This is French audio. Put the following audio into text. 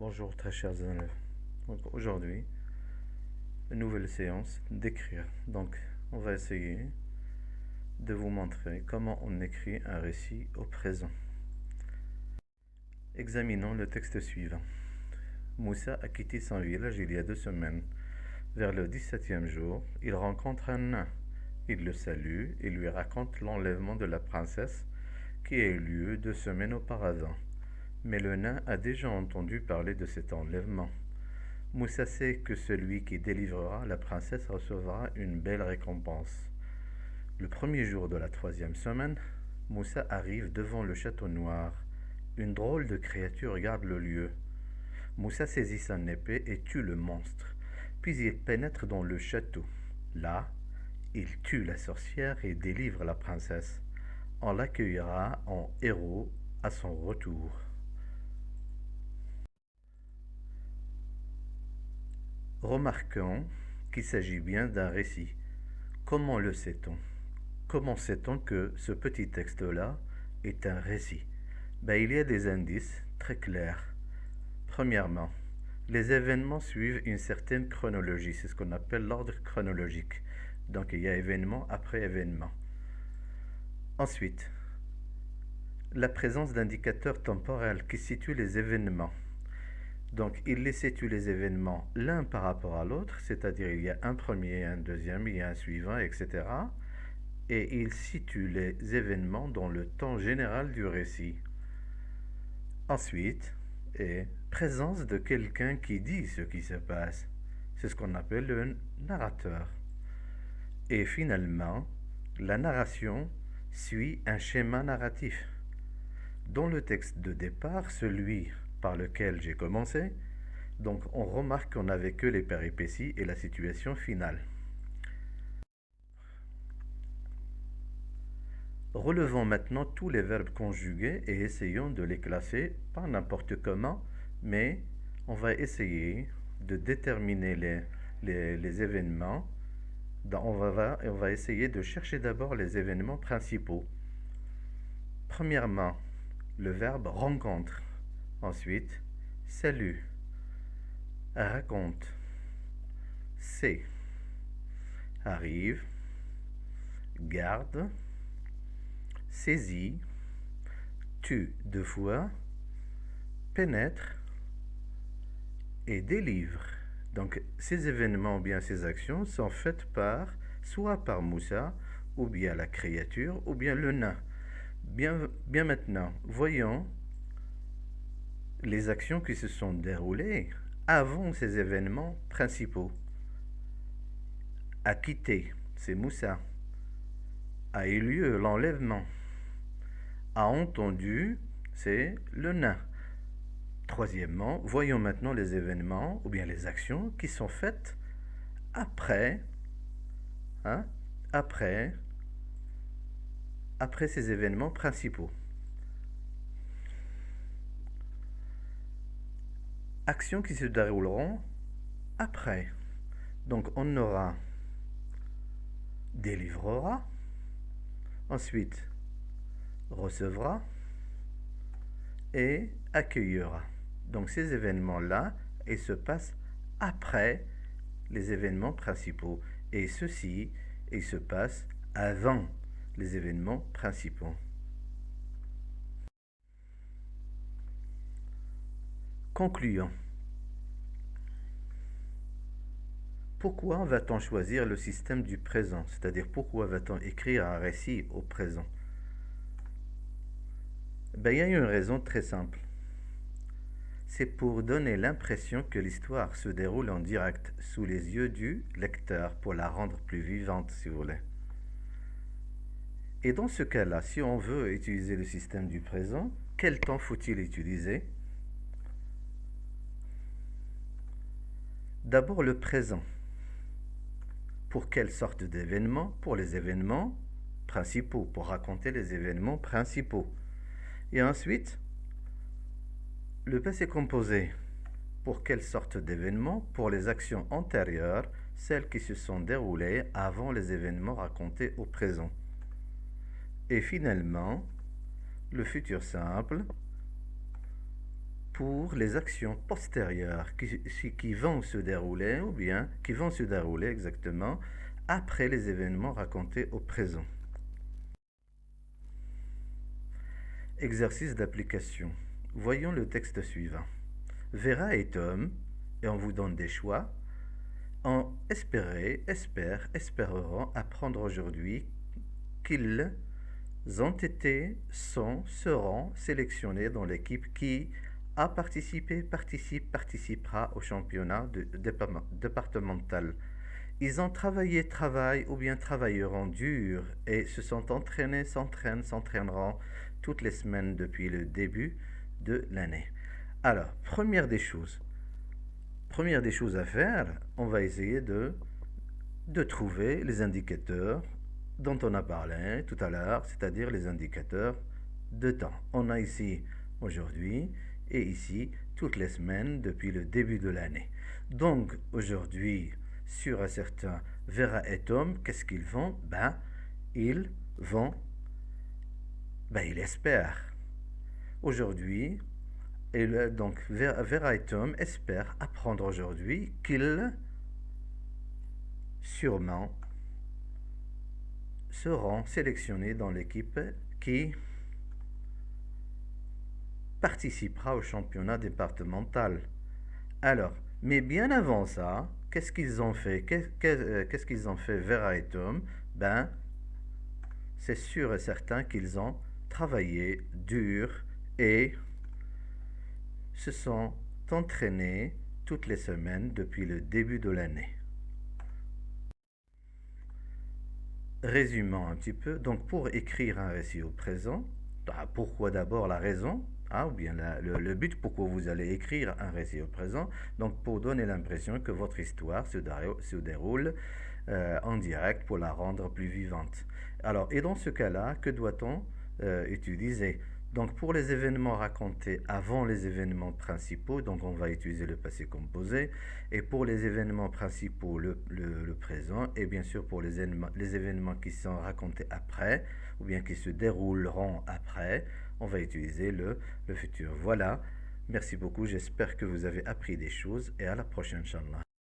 Bonjour très chers élèves. Donc aujourd'hui, une nouvelle séance d'écrire. Donc on va essayer de vous montrer comment on écrit un récit au présent. Examinons le texte suivant. Moussa a quitté son village il y a 2 semaines. Vers le 17e jour, il rencontre un nain. Il le salue et lui raconte l'enlèvement de la princesse qui a eu lieu 2 semaines auparavant. Mais le nain a déjà entendu parler de cet enlèvement. Moussa sait que celui qui délivrera la princesse recevra une belle récompense. Le premier jour de la 3e semaine, Moussa arrive devant le château noir. Une drôle de créature garde le lieu. Moussa saisit son épée et tue le monstre. Puis il pénètre dans le château. Là, il tue la sorcière et délivre la princesse. On l'accueillera en héros à son retour. Remarquons qu'il s'agit bien d'un récit. Comment le sait-on? Comment sait-on que ce petit texte-là est un récit? Il y a des indices très clairs. Premièrement, les événements suivent une certaine chronologie. C'est ce qu'on appelle l'ordre chronologique. Donc il y a événement après événement. Ensuite, la présence d'indicateurs temporels qui situent les événements. Donc il les situe les événements l'un par rapport à l'autre, c'est-à-dire il y a un premier, un deuxième, il y a un suivant, etc. Et il situe les événements dans le temps général du récit. Ensuite, est présence de quelqu'un qui dit ce qui se passe. C'est ce qu'on appelle le narrateur. Et finalement, la narration suit un schéma narratif. Dans le texte de départ, celui par lequel j'ai commencé, donc on remarque qu'on n'avait que les péripéties et la situation finale. Relevons maintenant tous les verbes conjugués et essayons de les classer, pas n'importe comment, mais on va essayer de déterminer les événements. On va essayer de chercher d'abord les événements principaux. Premièrement, le verbe rencontre. Ensuite, salut, raconte, c'est, arrive, garde, saisit, tue 2 fois, pénètre et délivre. Donc ces événements ou bien ces actions sont faites soit par Moussa, ou bien la créature, ou bien le nain. Bien maintenant, voyons les actions qui se sont déroulées avant ces événements principaux. A quitté, c'est Moussa. A eu lieu l'enlèvement. A entendu, c'est le nain. Troisièmement, voyons maintenant les événements ou bien les actions qui sont faites après, hein, après, après ces événements principaux. Actions qui se dérouleront après. Donc on aura délivrera, ensuite recevra et accueillera. Donc ces événements-là, ils se passent après les événements principaux. Et ceci, ils se passent avant les événements principaux. Concluons. Pourquoi va-t-on choisir le système du présent? C'est-à-dire pourquoi va-t-on écrire un récit au présent? Il y a une raison très simple. C'est pour donner l'impression que l'histoire se déroule en direct, sous les yeux du lecteur, pour la rendre plus vivante, si vous voulez. Et dans ce cas-là, si on veut utiliser le système du présent, quel temps faut-il utiliser? D'abord le présent. Pour quelle sorte d'événements? Pour les événements principaux, pour raconter les événements principaux. Et ensuite, le passé composé. Pour quelle sorte d'événements? Pour les actions antérieures, celles qui se sont déroulées avant les événements racontés au présent. Et finalement, le futur simple pour les actions postérieures qui vont se dérouler, ou bien qui vont se dérouler exactement après les événements racontés au présent. Exercice d'application. Voyons le texte suivant. Vera et Tom, et on vous donne des choix, ont espéreront apprendre aujourd'hui qu'ils ont été, seront sélectionnés dans l'équipe qui a participé, participera au championnat départemental. Ils ont travaillent ou bien travailleront dur et se sont entraînés, s'entraîneront toutes les semaines depuis le début de l'année. Alors, première des choses à faire, on va essayer de trouver les indicateurs dont on a parlé tout à l'heure, c'est-à-dire les indicateurs de temps. On a ici aujourd'hui et ici toutes les semaines depuis le début de l'année. Donc aujourd'hui, sur un certain Vera et Tom, qu'est-ce qu'ils font? Ils vont, ils espèrent. Aujourd'hui, donc Vera et Tom espèrent apprendre aujourd'hui qu'ils sûrement seront sélectionnés dans l'équipe qui participera au championnat départemental. Alors, mais bien avant ça, qu'est-ce qu'ils ont fait? Qu'est-ce qu'ils ont fait, Vera et Tom? C'est sûr et certain qu'ils ont travaillé dur et se sont entraînés toutes les semaines depuis le début de l'année. Résumons un petit peu. Donc, pour écrire un récit au présent, pourquoi d'abord la raison, ou bien le but pourquoi vous allez écrire un récit au présent. Donc, pour donner l'impression que votre histoire se déroule en direct pour la rendre plus vivante. Alors, et dans ce cas-là, que doit-on utiliser? Donc, pour les événements racontés avant les événements principaux, donc on va utiliser le passé composé. Et pour les événements principaux, le présent. Et bien sûr, pour les événements qui sont racontés après, ou bien qui se dérouleront après, on va utiliser le futur. Voilà. Merci beaucoup. J'espère que vous avez appris des choses. Et à la prochaine, Inch'Allah.